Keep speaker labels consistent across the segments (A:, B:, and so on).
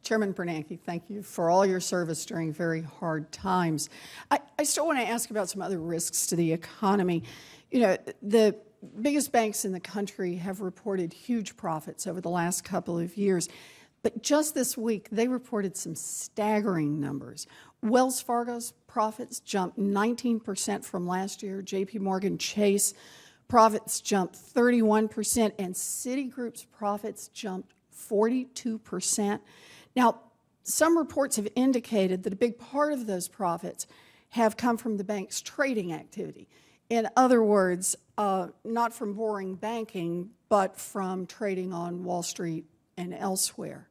A: Chairman Bernanke, thank you for all your service during very hard times. I still want to ask about some other risks to the economy. You know, the biggest banks in the country have reported huge profits over the last couple of years. But just this week, they reported some staggering numbers. Wells Fargo's profits jumped 19% from last year. JP Morgan Chase profits jumped 31%, and Citigroup's profits jumped 42%. Now, some reports have indicated that a big part of those profits have come from the bank's trading activity. In other words, not from boring banking, but from trading on Wall Street and elsewhere.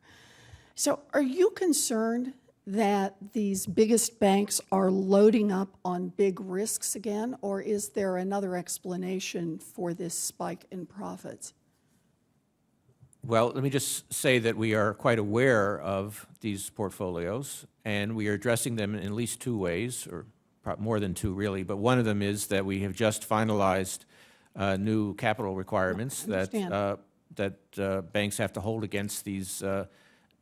A: So are you concerned that these biggest banks are loading up on big risks again, or is there another explanation for this spike in profits?
B: Well, let me just say that we are quite aware of these portfolios, and we are addressing them in at least two ways, or more than two, really. But one of them is that we have just finalized new capital requirements that banks have to hold against these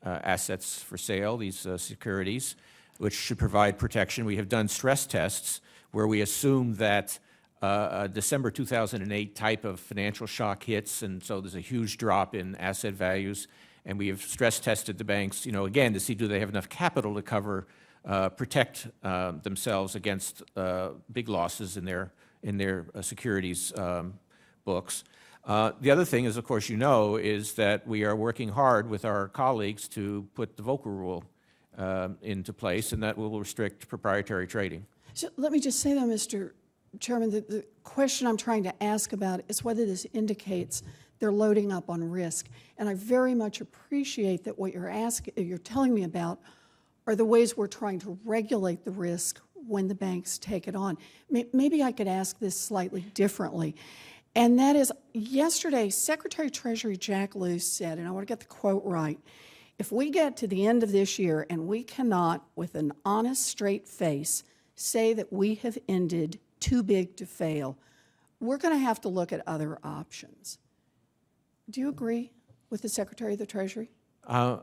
B: assets for sale, these securities, which should provide protection. We have done stress tests where we assume that a December 2008 type of financial shock hits, and so there's a huge drop in asset values. And we have stress tested the banks, again, to see do they have enough capital to cover, protect themselves against big losses in their securities books. The other thing is, of course, is that we are working hard with our colleagues to put the Volcker rule into place, and that will restrict proprietary trading.
A: So let me just say, though, Mr. Chairman, the question I'm trying to ask about is whether this indicates they're loading up on risk. And I very much appreciate that what you're telling me about are the ways we're trying to regulate the risk when the banks take it on. Maybe I could ask this slightly differently. And that is, yesterday, Secretary of Treasury Jack Lew said, and I want to get the quote right, if we get to the end of this year and we cannot, with an honest, straight face, say that we have ended too big to fail, we're going to have to look at other options. Do you agree with the Secretary of the Treasury?
B: I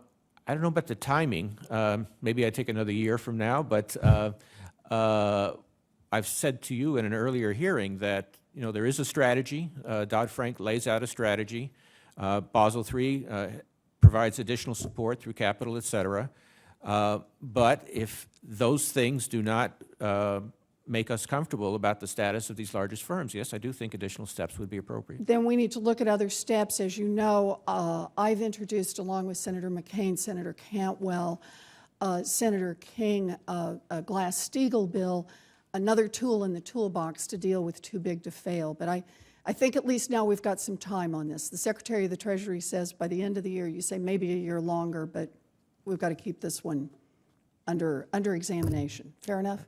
B: don't know about the timing. Maybe I take another year from now, but I've said to you in an earlier hearing that there is a strategy. Dodd-Frank lays out a strategy. Basel III provides additional support through capital, et cetera. But if those things do not make us comfortable about the status of these largest firms, yes, I do think additional steps would be appropriate.
A: Then we need to look at other steps. As you know, I've introduced, along with Senator McCain, Senator Cantwell, Senator King, a Glass-Steagall bill, another tool in the toolbox to deal with too big to fail. But I think at least now we've got some time on this. The Secretary of the Treasury says by the end of the year, you say maybe a year longer, but we've got to keep this one under examination. Fair enough?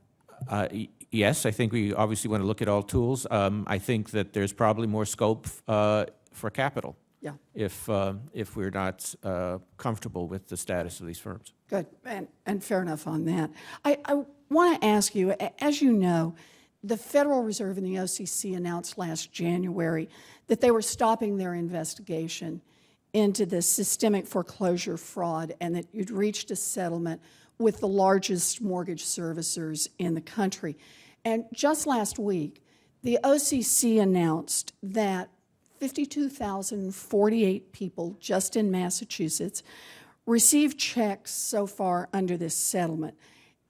B: Yes, I think we obviously want to look at all tools. I think that there's probably more scope for capital.
A: Yeah.
B: If we're not comfortable with the status of these firms.
A: Good, and fair enough on that. I want to ask you, as you know, the Federal Reserve and the OCC announced last January that they were stopping their investigation into the systemic foreclosure fraud and that you'd reached a settlement with the largest mortgage servicers in the country. And just last week, the OCC announced that 52,048 people just in Massachusetts received checks so far under this settlement.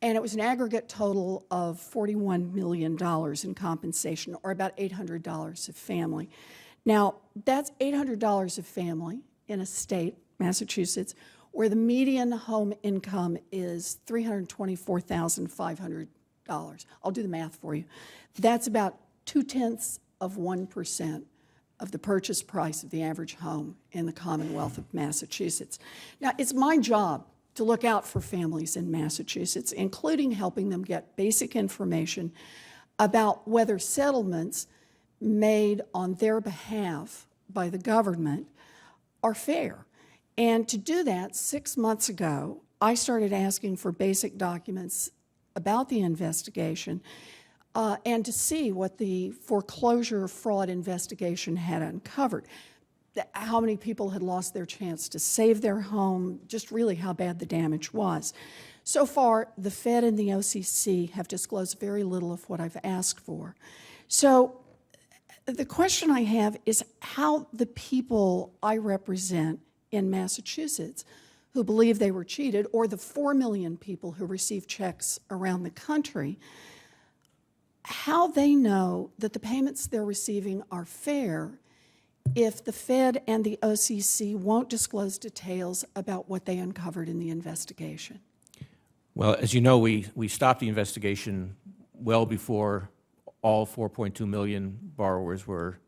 A: And it was an aggregate total of $41 million in compensation, or about $800 a family. Now, that's $800 a family in a state, Massachusetts, where the median home income is $324,500. I'll do the math for you. That's about 0.2% of the purchase price of the average home in the Commonwealth of Massachusetts. Now, it's my job to look out for families in Massachusetts, including helping them get basic information about whether settlements made on their behalf by the government are fair. And to do that, 6 months ago, I started asking for basic documents about the investigation and to see what the foreclosure fraud investigation had uncovered. how many people had lost their chance to save their home, just really how bad the damage was. So far, the Fed and the OCC have disclosed very little of what I've asked for. So the question I have is how the people I represent in Massachusetts who believe they were cheated, or the 4 million people who receive checks around the country, how they know that the payments they're receiving are fair if the Fed and the OCC won't disclose details about what they uncovered in the investigation.
B: Well, as you know, we stopped the investigation well before all 4.2 million borrowers were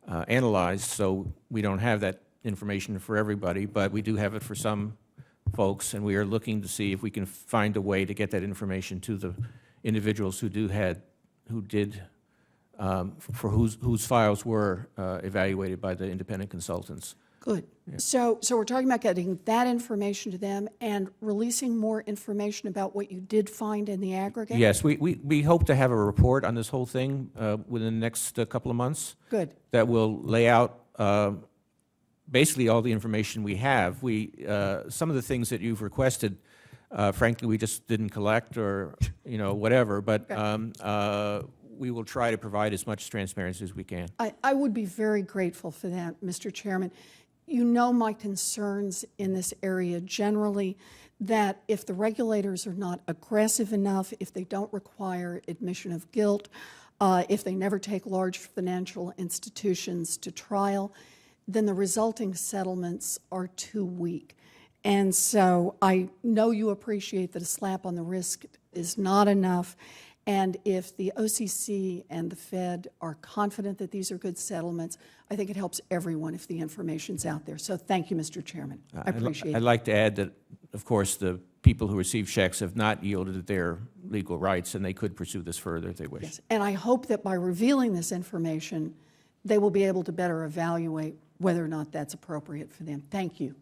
B: analyzed, so we don't have that information for everybody, but we do have it for some folks, and we are looking to see if we can find a way to get that information to the individuals who did for whose files were evaluated by the independent consultants.
A: Good. Yeah. So we're talking about getting that information to them and releasing more information about what you did find in the aggregate?
B: Yes, we hope to have a report on this whole thing within the next couple of months.
A: Good.
B: That will lay out basically all the information we have. Some of the things that you've requested, frankly, we just didn't collect or, whatever, but we will try to provide as much transparency as we can.
A: I would be very grateful for that, Mr. Chairman. You know my concerns in this area generally, that if the regulators are not aggressive enough, if they don't require admission of guilt, if they never take large financial institutions to trial, then the resulting settlements are too weak. And so I know you appreciate that a slap on the wrist is not enough. And if the OCC and the Fed are confident that these are good settlements, I think it helps everyone if the information's out there. So thank you, Mr. Chairman. I appreciate it.
B: I'd like to add that, of course, the people who receive checks have not yielded their legal rights, and they could pursue this further if they wish.
A: Yes, and I hope that by revealing this information, they will be able to better evaluate whether or not that's appropriate for them. Thank you.